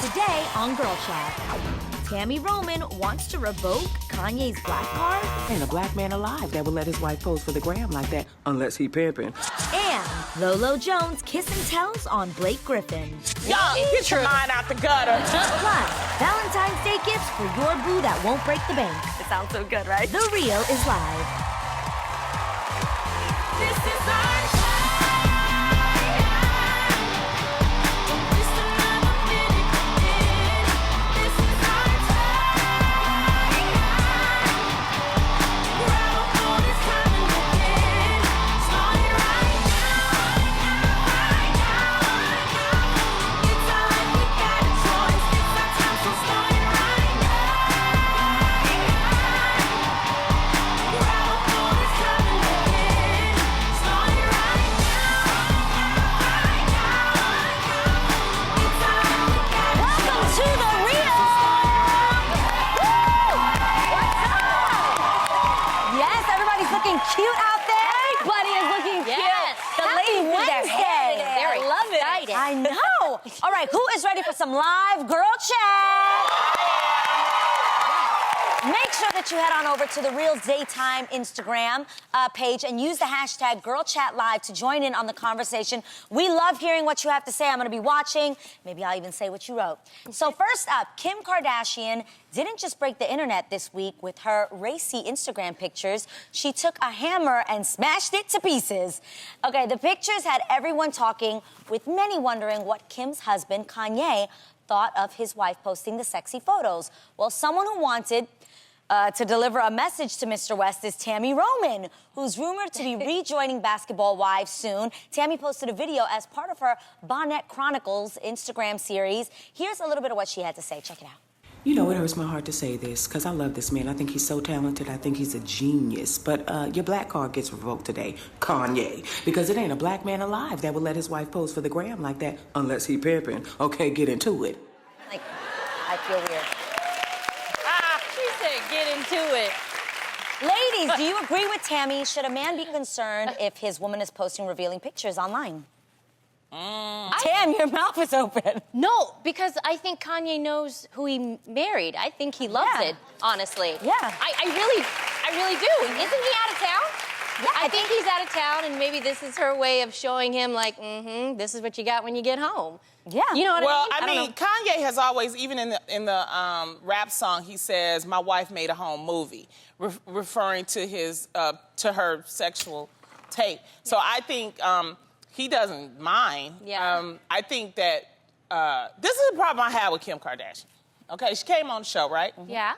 Today on Girl Chat, Tammy Roman wants to revoke Kanye's black card. Ain't a black man alive that would let his wife pose for the gram like that unless he pimping. And Lolo Jones kiss and tells on Blake Griffin. Y'all, get your mind out the gutter. Plus, Valentine's Day gifts for your boo that won't break the bank. It sounds so good, right? The Real is live. This is our cute out there. Everybody is looking cute. The ladies with their hair today. I love it. I know. All right, who is ready for some live girl chat? Make sure that you head on over to the Real Daytime Instagram page and use the hashtag GirlChatLive to join in on the conversation. We love hearing what you have to say. I'm going to be watching. Maybe I'll even say what you wrote. So first up, Kim Kardashian didn't just break the internet this week with her racy Instagram pictures. She took a hammer and smashed it to pieces. Okay, the pictures had everyone talking, with many wondering what Kim's husband, Kanye, thought of his wife posting the sexy photos. Well, someone who wanted to deliver a message to Mr. West is Tammy Roman, who's rumored to be rejoining Basketball Wives soon. Tammy posted a video as part of her Bonnet Chronicles Instagram series. Here's a little bit of what she had to say. Check it out. You know, it hurts my heart to say this, because I love this man. I think he's so talented. I think he's a genius. But your black card gets revoked today, Kanye, because it ain't a black man alive that would let his wife pose for the gram like that unless he pimping. Okay, get into it. Like, I feel weird. Get into it. Ladies, do you agree with Tammy? Should a man be concerned if his woman is posting revealing pictures online? Tam, your mouth is open. No, because I think Kanye knows who he married. I think he loves it, honestly. Yeah. I really do. Isn't he out of town? Yeah, I think he's out of town, and maybe this is her way of showing him, like, this is what you got when you get home. Yeah. You know what I mean? mean, Kanye has always, even in the rap song, he says, "My wife made a home movie," referring to his to her sexual tape. So I think he doesn't mind. Yeah. I think that this is the problem I have with Kim Kardashian. Okay, she came on the show, right? Yeah.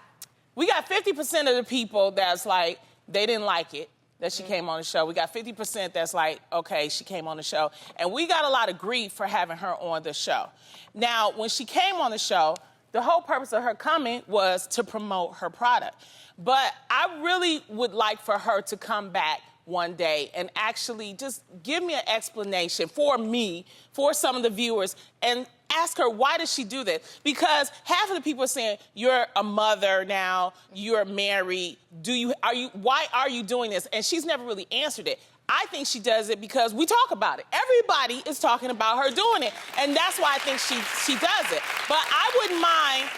We got 50% of the people that's like, they didn't like it that she came on the show. We got 50% that's like, okay, she came on the show. And we got a lot of grief for having her on the show. Now, when she came on the show, the whole purpose of her coming was to promote her product. But I really would like for her to come back one day and actually just give me an explanation for me, for some of the viewers, and ask her, why does she do this? Because half of the people are saying, you're a mother now, you're married, why are you doing this? And she's never really answered it. I think she does it because we talk about it. Everybody is talking about her doing it, and that's why I think she does it. But I wouldn't mind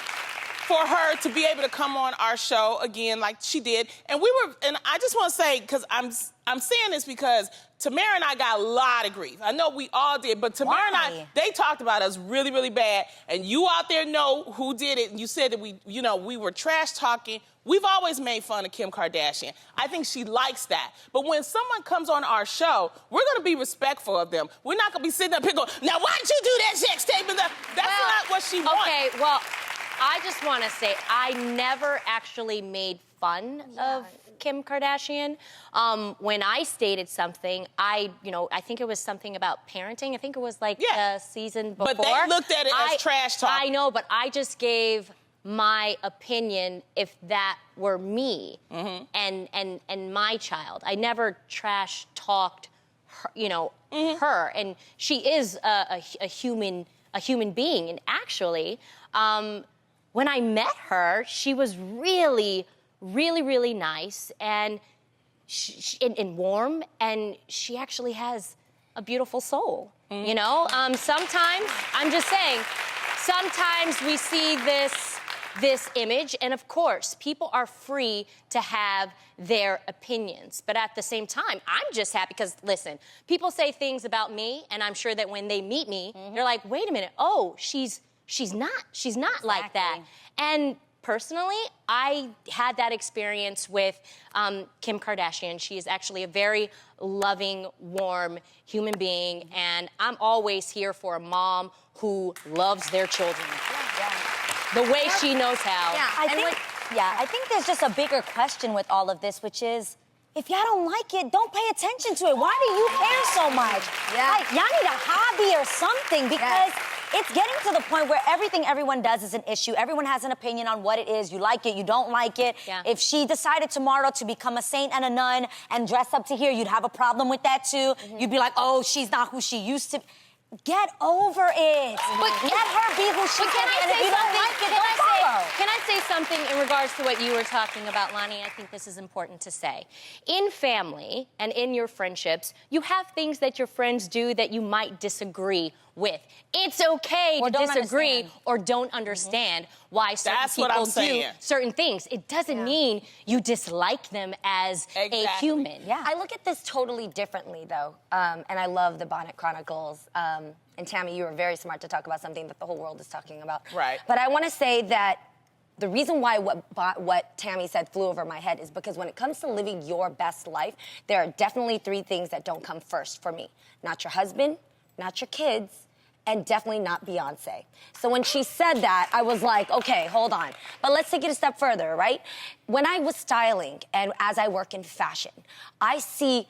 for her to be able to come on our show again like she did. And I just want to say, because I'm saying this because Tamara and I got a lot of grief. I know we all did, but Tamara and I, they talked about us really, really bad. And you out there know who did it. And you said that we were trash talking. We've always made fun of Kim Kardashian. I think she likes that. But when someone comes on our show, we're going to be respectful of them. We're not going to be sitting up here going, now why did you do that sex tape? That's not what she wants. Okay, well, I just want to say I never actually made fun of Kim Kardashian. When I stated something, I think it was something about parenting. I think it was like the season before. But they looked at it as trash talk. I know, but I just gave my opinion if that were me and my child. I never trash talked her, her, and she is a human being. And actually, when I met her, she was really, really, really nice and warm, and she actually has a beautiful soul. Sometimes, I'm just saying, sometimes we see this image, and of course, people are free to have their opinions. But at the same time, I'm just happy because, listen, people say things about me, and I'm sure that when they meet me, they're like, wait a minute, oh, she's not like that. And personally, I had that experience with Kim Kardashian. She is actually a very loving, warm human being, and I'm always here for a mom who loves their children. The way she knows how. I think there's just a bigger question with all of this, which is, if y'all don't like it, don't pay attention to it. Why do you care so much? Like, y'all need a hobby or something, because it's getting to the point where everything everyone does is an issue. Everyone has an opinion on what it is. You like it, you don't like it. If she decided tomorrow to become a saint and a nun and dress up to here, you'd have a problem with that too. You'd be like, oh, she's not who she used to be. Get over it. But let her be who she can be, and if you don't like it, don't follow. Can I say something in regards to what you were talking about, Lonnie? I think this is important to say. In family and in your friendships, you have things that your friends do that you might disagree with. It's okay to disagree or don't understand why certain people do certain things. It doesn't mean you dislike them as a human. I look at this totally differently, though, and I love the Bonnet Chronicles. And Tammy, you were very smart to talk about something that the whole world is talking about. Right. But I want to say that the reason why what Tammy said flew over my head is because when it comes to living your best life, there are definitely 3 things that don't come first for me. Not your husband, not your kids, and definitely not Beyonce. So when she said that, I was like, okay, hold on. But let's take it a step further, right? When I was styling and as I work in fashion, I see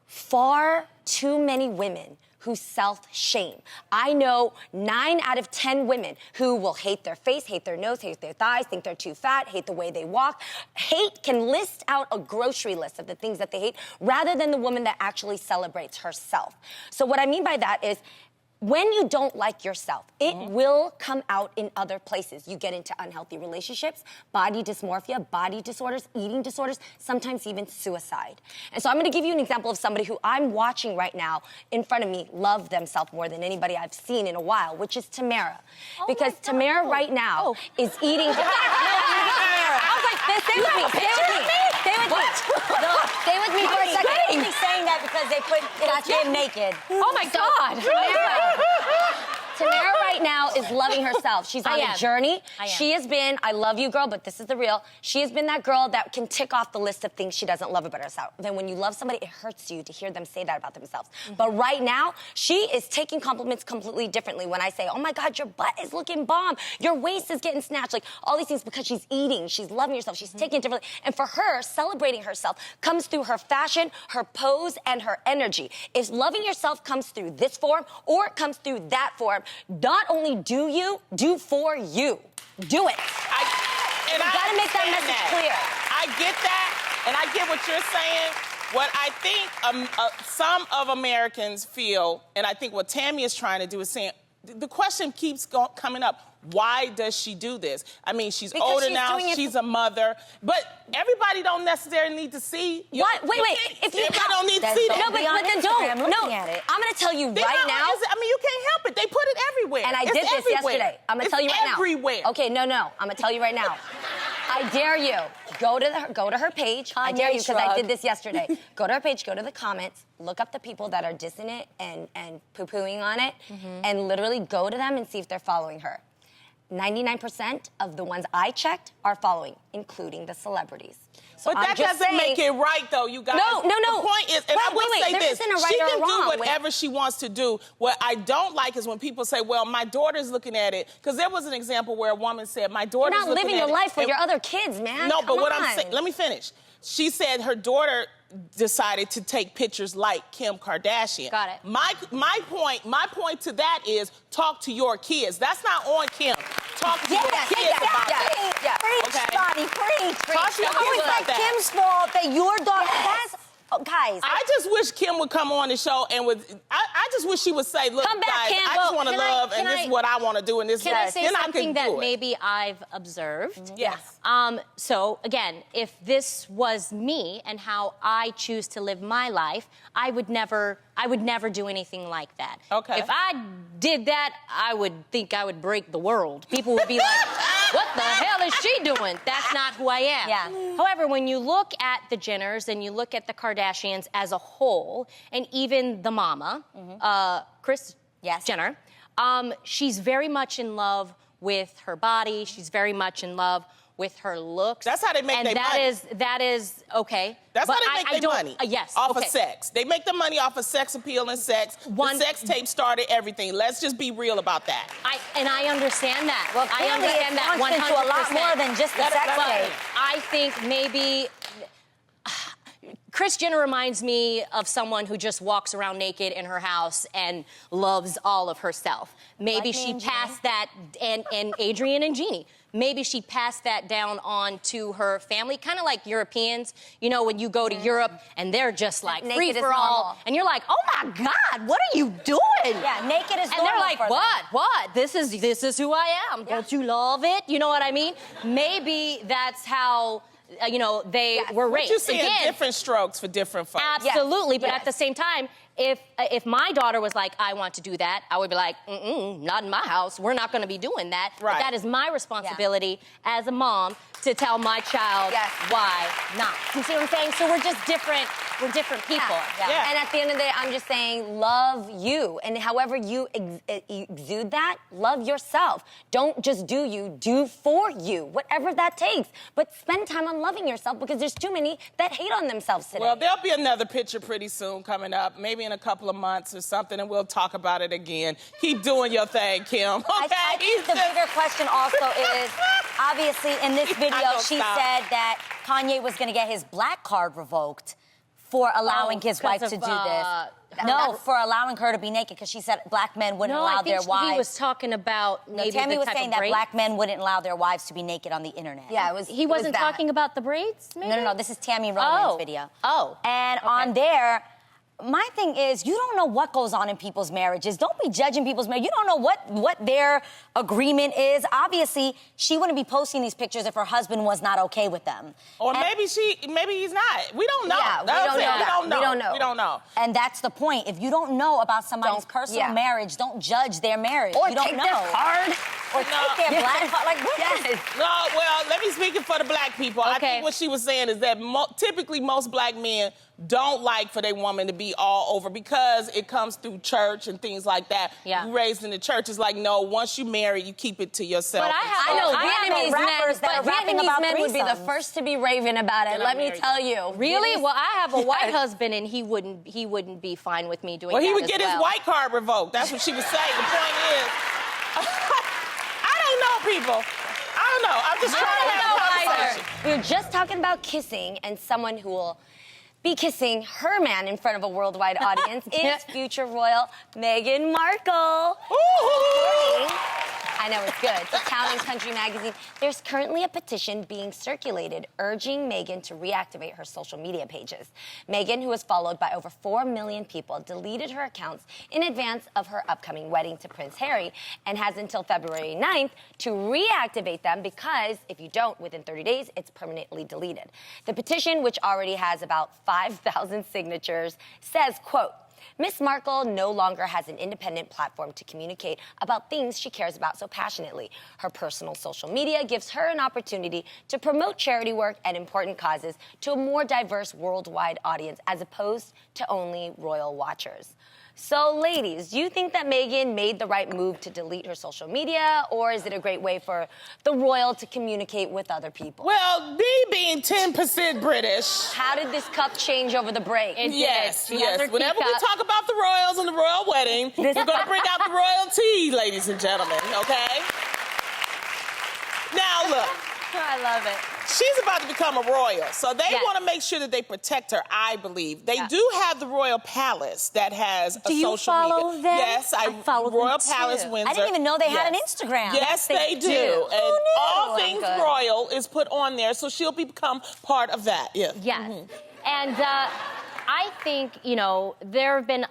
far too many women who self-shame. I know 9 out of 10 women who will hate their face, hate their nose, hate their thighs, think they're too fat, hate the way they walk. Hate can list out a grocery list of the things that they hate rather than the woman that actually celebrates herself. So what I mean by that is, when you don't like yourself, it will come out in other places. You get into unhealthy relationships, body dysmorphia, body disorders, eating disorders, sometimes even suicide. And so I'm gonna give you an example of somebody who I'm watching right now in front of me love themselves more than anybody I've seen in a while, which is Tamara. Because Tamara right now is eating... I was like, stay with me. Stay with me for a second. I'm only saying that because they put him naked. Oh my God. Tamara right now is loving herself. She's on a journey. She has been, I love you, girl, but this is the real. She has been that girl that can tick off the list of things she doesn't love about herself. Then when you love somebody, it hurts you to hear them say that about themselves. But right now, she is taking compliments completely differently. When I say, oh my God, your butt is looking bomb. Your waist is getting snatched. Like all these things because she's eating, she's loving herself, she's taking it differently. And for her, celebrating herself comes through her fashion, her pose, and her energy. If loving yourself comes through this form or it comes through that form, not only do for you. Do it. You gotta make that message clear. I get that, and I get what you're saying. What I think some of Americans feel, and I think what Tammy is trying to do is saying, the question keeps coming up. Why does she do this? I mean, she's older now, she's a mother, but everybody don't necessarily need to see. What? Wait. If you don't need to see that. No, but then don't. No, I'm going to tell you right now. I mean, you can't help it. They put it everywhere. And I did this yesterday. I'm going to tell you right now. Everywhere. Okay, no. I'm going to tell you right now. I dare you. Go to her page. I dare you because I did this yesterday. Go to her page, go to the comments, look up the people that are dissing it and poo-pooing on it, and literally go to them and see if they're following her. 99% of the ones I checked are following, including the celebrities. So but that doesn't make it right, though, you guys. No. The point is, and I will say this, she can do whatever she wants to do. What I don't like is when people say, well, my daughter's looking at it. Because there was an example where a woman said, my daughter's looking at it. You're not living your life for your other kids, man. No, but what I'm saying, let me finish. She said her daughter decided to take pictures like Kim Kardashian. Got it. My point to that is talk to your kids. That's not on Kim. Talk to your kids about that. Preach, Bonnie, preach. Talk to your kids about that. Kim's fault that your daughter. Oh, guys. I just wish Kim would come on the show and I just wish she would say, look, Come back, guys, Kim. I just want to Can I- love, and can this I- is what I want to do, and this Can I is say then something I that can do it. maybe I've observed? Yes. So again, if this was me and how I choose to live my life, I would never do anything like that. Okay. If I did that, I would think I would break the world. People would be like, what the hell is she doing? That's not who I am. Yeah. However, when you look at the Jenners and you look at the Kardashians as a whole, and even the mama, Kris Jenner, she's very much in love with her body. She's very much in love with her looks. That's how they make their money. And that is okay. That's but how they make their money. Yes. Off okay. of sex. They make the money off of sex appeal and sex. The sex tape started everything. Let's just be real about that. I understand that. Well, I clearly understand it's that 100%. launched into a lot more than just the sex But tape. I think maybe Kris Jenner reminds me of someone who just walks around naked in her house and loves all of herself. Maybe Like me she and passed that, and Adrienne and Jeannie. Maybe she passed that down on to her family, kind of like Europeans. You know, when you go to Europe and they're just like Naked free is for all, normal. and you're like, oh my God, what are you doing? Yeah, naked is And they're normal like, for them. what? This is who I am. Don't you love it? You know what I mean? Maybe that's how, they were raised. But you see Again, different strokes for different folks. absolutely, but Yes. at the same time, if my daughter was like, I want to do that, I would be like, not in my house. We're not going to be doing that. Right. But that is my responsibility as a mom to tell my child Yes. why not. You see what I'm saying? So we're just different. We're different people. Yeah. And at the end of the day, I'm just saying, love you. And however you exude that, love yourself. Don't just do you, do for you, whatever that takes. But spend time on loving yourself because there's too many that hate on themselves today. Well, there'll be another picture pretty soon coming up, maybe in a couple of months or something, and we'll talk about it again. Keep doing your thing, Kim. Okay? I think the bigger question also is, obviously, in this video, don't she stop. said that Kanye was going to get his black card revoked for allowing his wife to do this. No, for allowing her to be naked, because she said black men wouldn't No, allow I think their wives. he was talking about maybe Tammy the was type saying of that braid. black men wouldn't allow their wives to be naked on the internet. yeah, it was. He it was wasn't that. talking about the braids, maybe? No, this is Tammy Roman's video. Oh. And on there, my thing is, you don't know what goes on in people's marriages. Don't be judging people's marriage. You don't know what their agreement is. Obviously, she wouldn't be posting these pictures if her husband was not okay with them. Or And- maybe he's not. We don't know. Yeah, we That's don't it. know We that. don't know. We don't know. We don't know. And that's the point. If you don't know about somebody's Don't- personal yeah. marriage, don't judge their marriage. Or you don't take know. their card. Or take their black card. Like, what is Yes. No, well, let me speak for the black people. I Okay. think what she was saying is that typically most black men don't like for their woman to be all over because it comes through church and things like that. Yeah. You raised in the church, it's like, no, once you marry, you keep it to yourself. But I know I have Vietnamese rappers men, that are but rapping Vietnamese about men would be the threesomes. first to be raving about it. Then Let I'm me married. tell you. Really? Vietnamese- Well, I have a white Yes. husband, and he wouldn't be fine with me doing Well, that he would as get his well. white card revoked. That's what she was saying. The point is, I don't know, people. I don't know. I'm just trying to have a conversation. We were just talking about kissing, and someone who will be kissing her man in front of a worldwide audience is future royal Meghan Markle. Ooh. I know it's good. To Town and Country magazine, there's currently a petition being circulated urging Meghan to reactivate her social media pages. Meghan, who is followed by over 4 million people, deleted her accounts in advance of her upcoming wedding to Prince Harry and has until February 9th to reactivate them because if you don't, within 30 days, it's permanently deleted. The petition, which already has about 5,000 signatures, says, quote, Miss Markle no longer has an independent platform to communicate about things she cares about so passionately. Her personal social media gives her an opportunity to promote charity work and important causes to a more diverse worldwide audience as opposed to only royal watchers. So, ladies, do you think that Meghan made the right move to delete her social media, or is it a great way for the royal to communicate with other people? Well, me being 10% British. How did this cup change over the break? Yes, She has yes. her Whenever we teacup. talk about the royals and the royal wedding, we're going to bring out the royal tea, ladies and gentlemen, okay? Now, look. I love it. She's about to become a royal, so they Yes. want to make sure that they protect her, I believe. They Yeah. do have the Royal Palace that has a Do you social follow media. them? Yes, I follow them Royal too. Palace Windsor. I didn't even know they had an Yes. Instagram. Yes, they do. do. And Who all knew? things Good. royal is put on there, so she'll become part of that. Yeah. Yes. And I think, there have been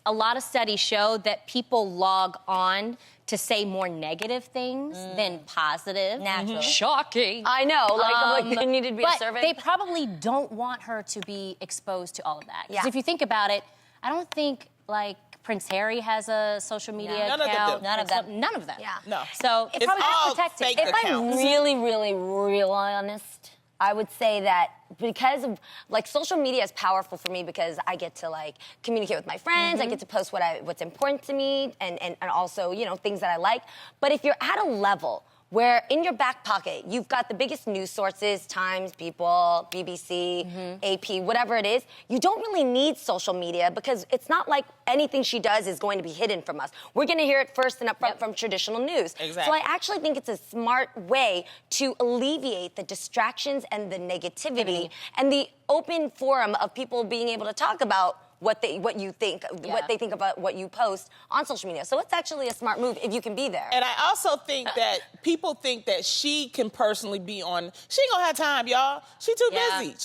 a lot of studies show that people log on to say more negative things than positive. Naturally. Shocking. I know, like there needed to be a But survey. they probably don't want her to be exposed to all of that. Because Yeah. if you think about it, I don't think, like, Prince Harry has a social media None of them account. do. None of them. None of them. Yeah. No. So It's probably all just protected. fake If I'm accounts. real honest, I would say that because of, like, social media is powerful for me because I get to, like, communicate with my friends, I get to post what's important to me and also, things that I like. But if you're at a level where in your back pocket, you've got the biggest news sources, Times, People, BBC, AP, whatever it is, you don't really need social media because it's not like anything she does is going to be hidden from us. We're going to hear it first and upfront from traditional news. Exactly. So I actually think it's a smart way to alleviate the distractions and the negativity and the open forum of people being able to talk about what you think, what they think about what you post on social media. So it's actually a smart move if you can be there. And I also think that people think that she can personally be on. She ain't gonna have time, y'all. She too Yeah. busy.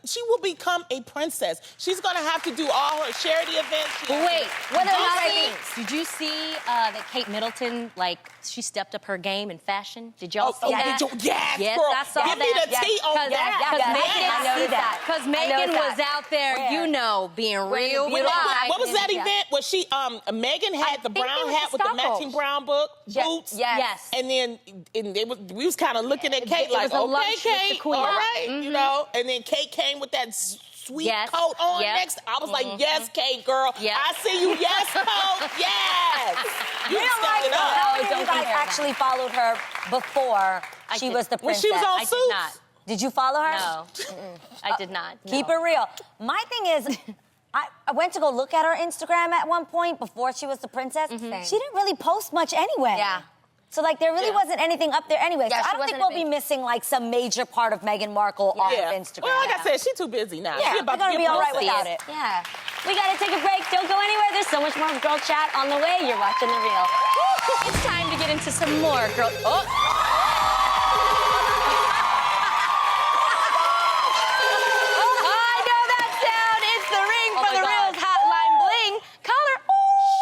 She will become a princess. She's gonna have to do all her charity events. She has to Wait, do- whether or not I did think- you see that Kate Middleton, she stepped up her game in fashion? Did y'all see that? Yes, Yes, girl. I saw Give me that. the tea on Because that. Megan, I noticed that. Because I Megan noticed was that. out there, Where? being Wearing real the beautiful fly. What was that Yeah. event? Was she, Megan had the think brown it was hat the with the Stockholm. matching brown boots? Yes. And then we was kind of looking at Kate It like, was a lunch okay, with the Kate, queen. all right, And then Kate came with that sweet Yes. coat on Yep. next. I was like, yes, Kate, girl. Yep. I see you, yes, coat, yes. You Real stepped life, it though, up. how many of don't you guys compare that. actually followed her before she did. was the When princess? she was on I did Suits? not. Did you follow her? No, I did not. Keep no. it real. My thing is, I went to go look at her Instagram at one point before she was the princess. She didn't really post much anyway. Yeah. So, there really wasn't anything up there anyway. Yeah, so I she don't think wasn't we'll a be big- missing, some major part of Meghan Markle off of Instagram. Well, like I said, she's too busy now. Yeah, She we're about gonna to be get all right princess. without it. Yeah. We gotta take a break. Don't go anywhere. There's so much more Girl Chat on the way. You're watching The Real. It's time to get into some more girl. I know that sound. It's the ring for my the God. Real's Hotline Bling. Caller.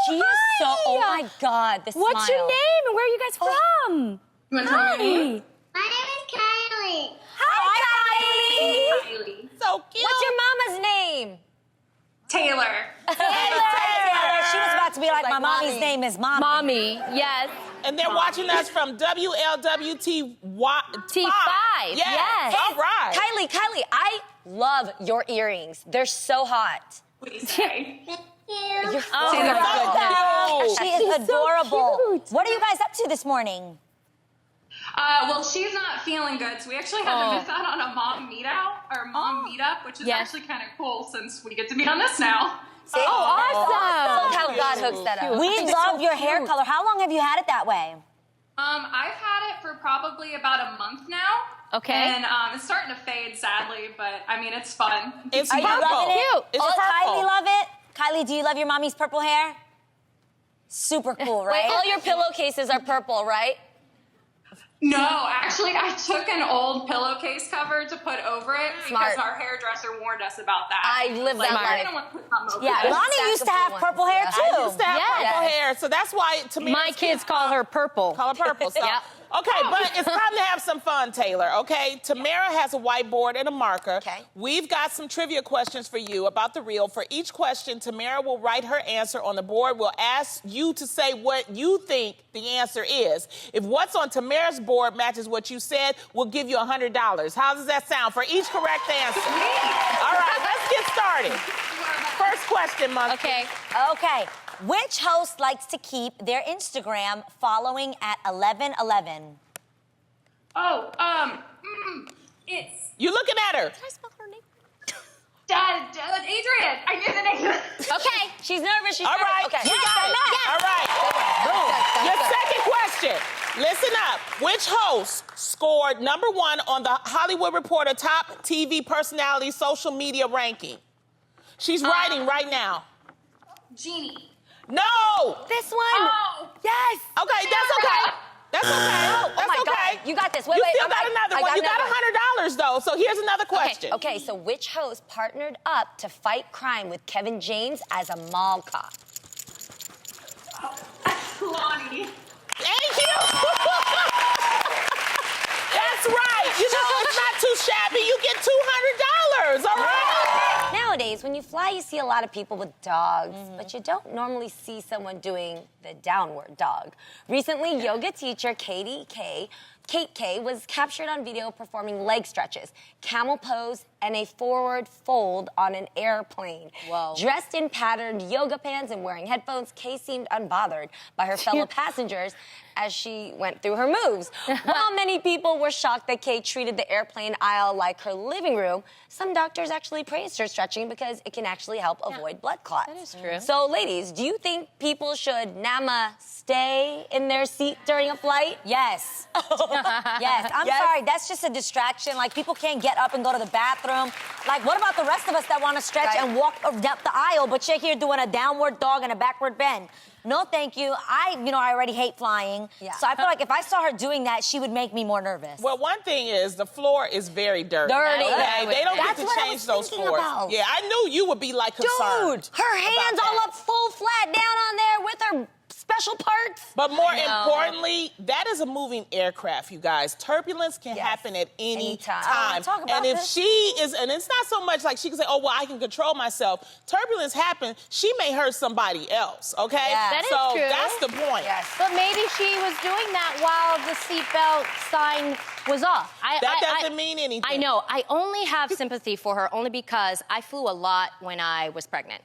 She is so. Oh my God. This What's your smile. name and where are you guys from? You want to tell me your name? My name is Kylie. Hi, Kylie. Kylie. So cute. What's your mama's name? Taylor. Taylor. She was about to be like, Like my mommy's mommy. name is Mommy. Mommy, yes. And they're watching us from WLWT T5, yes. All right. Kylie, I love your earrings. They're so hot. What do you say? Thank you. You're Oh, She is adorable. What are you guys up to this morning? Well, she's not feeling good, so we actually had to miss out on a mom meetup, which is Yes. actually kind of cool since we get to meet on this now. Awesome. How God hooks that up. We love your hair color. How long have you had it that way? I've had it for probably about a month now. Okay. And it's starting to fade, sadly, but I mean, it's fun. It's Are you purple. loving it? Cute. It's Oh, purple. Kylie love it? Kylie, do you love your mommy's purple hair? Super cool, right? Wait, all your pillowcases are purple, right? No, actually, I took an old pillowcase cover to put over it Smart. because our hairdresser warned us about that. I live that I life. don't want to put something over Yeah, it. Lonnie used to have Stackable purple hair ones. too. I used to have Yes. purple hair, so that's why to me My kids call her Purple. color purple. So. Yep. Okay, but it's time to have some fun, Taylor. Okay, Tamara has a whiteboard and a marker. Okay. We've got some trivia questions for you about the Real. For each question, Tamara will write her answer on the board. We'll ask you to say what you think the answer is. If what's on Tamara's board matches what you said, we'll give you $100. How does that sound for each correct answer? All right, let's get started. First question, Monkey. Okay. Okay. Which host likes to keep their Instagram following at 11:11? Oh, it's You looking at her? Can I spell her name? Adrian. I knew the name. Okay. She's nervous. She's All nervous. right, Okay. you got it. All right. Boom. Your second question. Listen up. Which host scored #1 on the Hollywood Reporter top TV personality social media ranking? She's writing right now. Jeannie. No. This one. Oh. Yes. Okay, that's okay. That's okay. Oh That's my okay. God. You got this. You still got another one. You got $100 though. So here's another question. Okay, so which host partnered up to fight crime with Kevin James as a mall cop? Lonnie. Thank you. That's right. You know, it's not too shabby. You get $200, all right? Nowadays, when you fly, you see a lot of people with dogs, but you don't normally see someone doing the downward dog. Recently, yoga teacher Kate K was captured on video performing leg stretches, camel pose, and a forward fold on an airplane. Whoa. Dressed in patterned yoga pants and wearing headphones, Kay seemed unbothered by her fellow passengers as she went through her moves. While many people were shocked that Kay treated the airplane aisle like her living room, some doctors actually praised her stretching because it can actually help avoid blood clots. That is true. So, ladies, do you think people should stay in their seat during a flight? Yes. Yes. I'm sorry. That's just a distraction. Like, people can't get up and go to the bathroom. Like, what about the rest of us that want to stretch and walk up the aisle, but you're here doing a downward dog and a backward bend? No, thank you. I already hate flying. Yeah. So I feel like if I saw her doing that, she would make me more nervous. Well, one thing is the floor is very dirty. Dirty. Okay? They don't get That's to what I change was those thinking floors. about. Yeah, I knew you would be like concerned. Dude, her hands all up full flat down on there with her special parts. But more importantly, that is a moving aircraft, you guys. Turbulence can Yes. happen at any Anytime. time. Talk about And if this. she is, and it's not so much like she can say, oh, well, I can control myself. Turbulence happens, she may hurt somebody else, okay? Yeah. That is so true. that's the point. Yes. But maybe she was doing that while the seatbelt sign was off. That doesn't mean anything. I know. I only have sympathy for her only because I flew a lot when I was pregnant.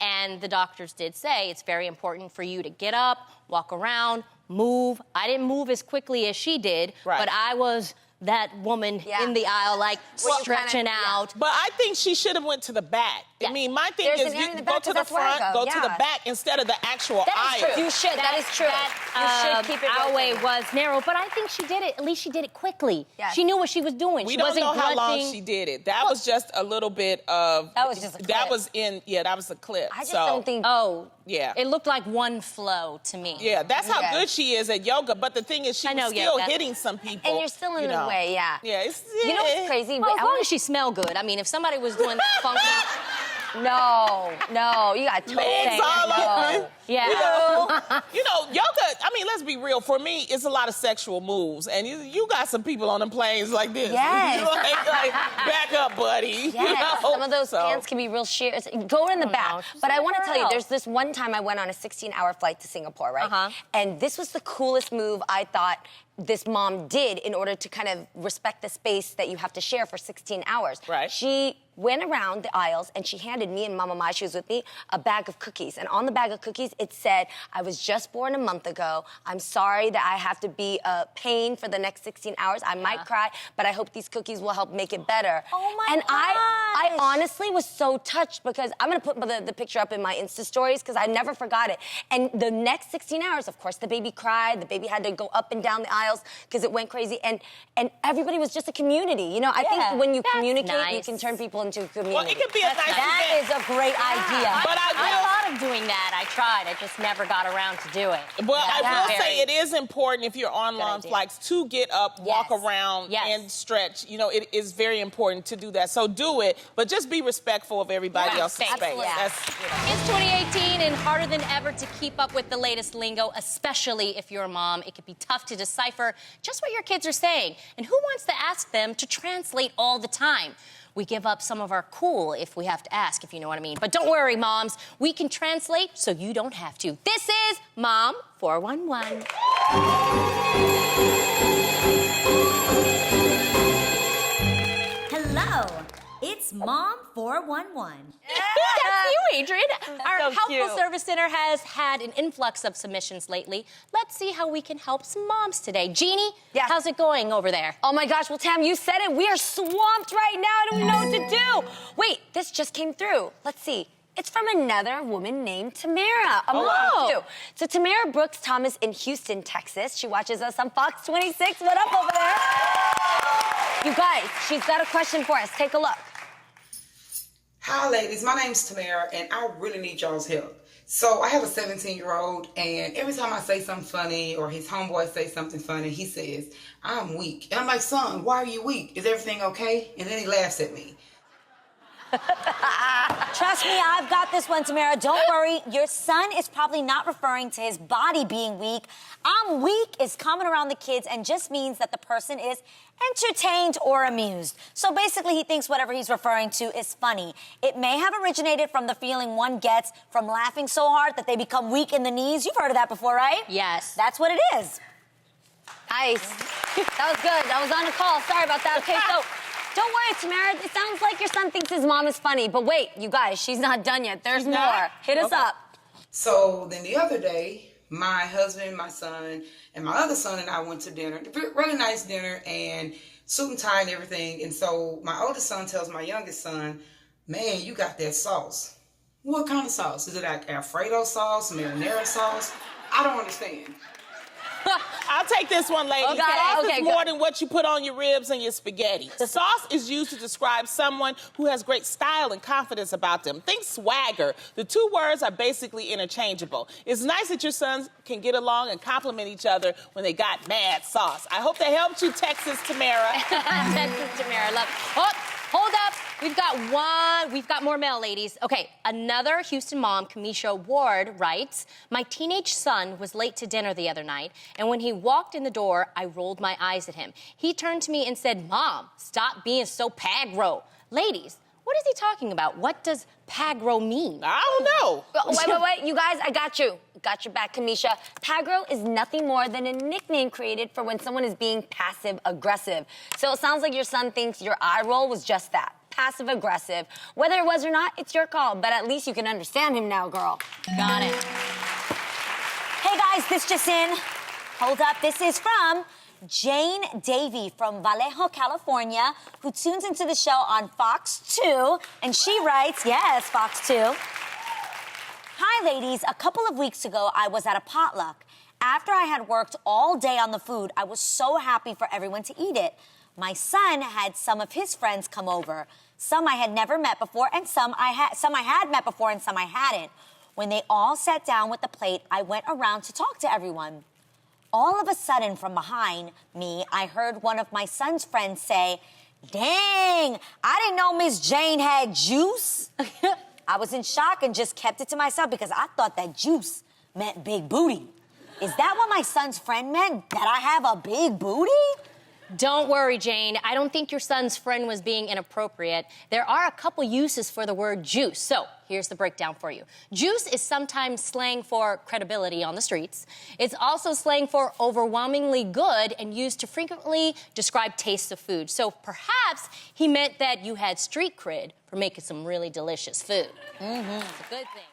And the doctors did say it's very important for you to get up, walk around, move. I didn't move as quickly as she did, Right. but I was that woman in the aisle, like stretching out. But I think she should have went to the back. Yeah. I mean, my thing There's is an area you in the go back, to 'cause the that's where I front, go. go to the Yeah. back instead of the actual That is aisle. true. You should. That is true. You should keep it Aisleway rotating. was narrow, but I think she did it. At least she did it quickly. Yes. She knew what she was doing. We She don't wasn't know how long grunting. she did it. That was just a little bit of. That was just a clip. That was that was a clip. I just so, don't think. Oh, Yeah. It looked like one flow to me. Yeah, that's how Yeah. good she is at yoga. But the thing is, she I know, was yeah, still that's- hitting some people. And you're still in you the know. way, yeah. Yeah, it's. You know what's crazy? Well, as I long wanna- as she smelled good. I mean, if somebody was doing that funky, No, you got to Legs all over. yeah. You know, yoga, I mean, let's be real. For me, it's a lot of sexual moves. And you got some people on them planes like this. Yes. like, back up, buddy. Yes, You know? some of those So- pants can be real sheer. Go in the back. know. Just But I want to somewhere tell you, else. there's this one time I went on a 16-hour flight to Singapore, right? Uh-huh. And this was the coolest move I thought this mom did in order to kind of respect the space that you have to share for 16 hours. Right. She went around the aisles and she handed me and Mama Mai, she was with me, a bag of cookies. And on the bag of cookies, it said, I was just born a month ago. I'm sorry that I have to be a pain for the next 16 hours. I might cry, but I hope these cookies will help make it better. Oh my And I gosh. honestly was so touched because I'm gonna put the picture up in my Insta stories because I never forgot it. And the next 16 hours, of course, the baby cried. The baby had to go up and down the aisles because it went crazy. And everybody was just a community. You know, I Yeah. think when you That's communicate, you nice. can turn people into a community. Well, it could be a nice That event. is a great idea. But I I will- thought of doing that. I tried. I just never got around to do it. Well, I will Very say it is important if you're on long idea. flights to get up, walk Yes. around, Yes. and stretch. You know, it is very important to do that. So do it, but just be respectful of everybody Yeah, else's space. absolutely. That's, you know. It's 2018 and harder than ever to keep up with the latest lingo, especially if you're a mom. It can be tough to decipher just what your kids are saying. And who wants to ask them to translate all the time? We give up some of our cool if we have to ask, if you know what I mean. But don't worry, moms. We can translate so you don't have to. This is Mom 411. Hello, it's Mom 411. That's you, Adrian. Our so Helpful cute. Service Center has had an influx of submissions lately. Let's see how we can help some moms today. Jeannie, Yes. how's it going over there? Oh my gosh, well, Tam, you said it. We are swamped right now. I don't know what to do. Wait, this just came through. Let's see. It's from another woman named Tamara. A mom, too. So Tamara Brooks Thomas in Houston, Texas. She watches us on Fox 26. What up over there? You guys, she's got a question for us. Take a look. Hi, ladies. My name's Tamara, and I really need y'all's help. So I have a 17-year-old, and every time I say something funny or his homeboy say something funny, he says, I'm weak. And I'm like, son, why are you weak? Is everything okay? And then he laughs at me. Trust me, I've got this one, Tamara. Don't worry. Your son is probably not referring to his body being weak. I'm weak is common around the kids and just means that the person is entertained or amused. So basically, he thinks whatever he's referring to is funny. It may have originated from the feeling one gets from laughing so hard that they become weak in the knees. You've heard of that before, right? Yes. That's what it is. Nice. That was good. I was on a call. Sorry about that. Okay, so don't worry, Tamara. It sounds like your son thinks his mom is funny. But wait, you guys, she's not done yet. There's more. Hit us up. So then the other day, my husband, my son, and my other son and I went to dinner. Really nice dinner, and suit and tie and everything. And so my oldest son tells my youngest son, man, you got that sauce. What kind of sauce? Is it like Alfredo sauce, marinara sauce? I don't understand. I'll take this one, lady. Oh, got it. Sauce Okay, is go. more than what you put on your ribs and your spaghetti. Sauce is used to describe someone who has great style and confidence about them. Think swagger. The two words are basically interchangeable. It's nice that your sons can get along and compliment each other when they got mad sauce. I hope that helped you, Texas Tamara. Texas Tamara, love. Oh, hold up. We've got more mail, ladies. Okay, another Houston mom, Kamisha Ward, writes, my teenage son was late to dinner the other night, and when he walked in the door, I rolled my eyes at him. He turned to me and said, Mom, stop being so pagro. Ladies, what is he talking about? What does pagro mean? I don't know. Wait. You guys, I got you. Got your back, Kamisha. Pagro is nothing more than a nickname created for when someone is being passive-aggressive. So it sounds like your son thinks your eye roll was just that. Passive-aggressive. Whether it was or not, it's your call, but at least you can understand him now, girl. Got it. Hey guys, this just in. Hold up, this is from Jane Davey from Vallejo, California, who tunes into the show on Fox 2, and she writes, yes, Fox 2. Hi ladies, a couple of weeks ago, I was at a potluck. After I had worked all day on the food, I was so happy for everyone to eat it. My son had some of his friends come over. Some I had never met before, and some I had met before, and some I hadn't. When they all sat down with the plate, I went around to talk to everyone. All of a sudden, from behind me, I heard one of my son's friends say, dang, I didn't know Miss Jane had juice. I was in shock and just kept it to myself because I thought that juice meant big booty. Is that what my son's friend meant? That I have a big booty? Don't worry, Jane. I don't think your son's friend was being inappropriate. There are a couple uses for the word juice. So here's the breakdown for you. Juice is sometimes slang for credibility on the streets. It's also slang for overwhelmingly good and used to frequently describe tastes of food. So perhaps he meant that you had street cred for making some really delicious food. It's a good thing.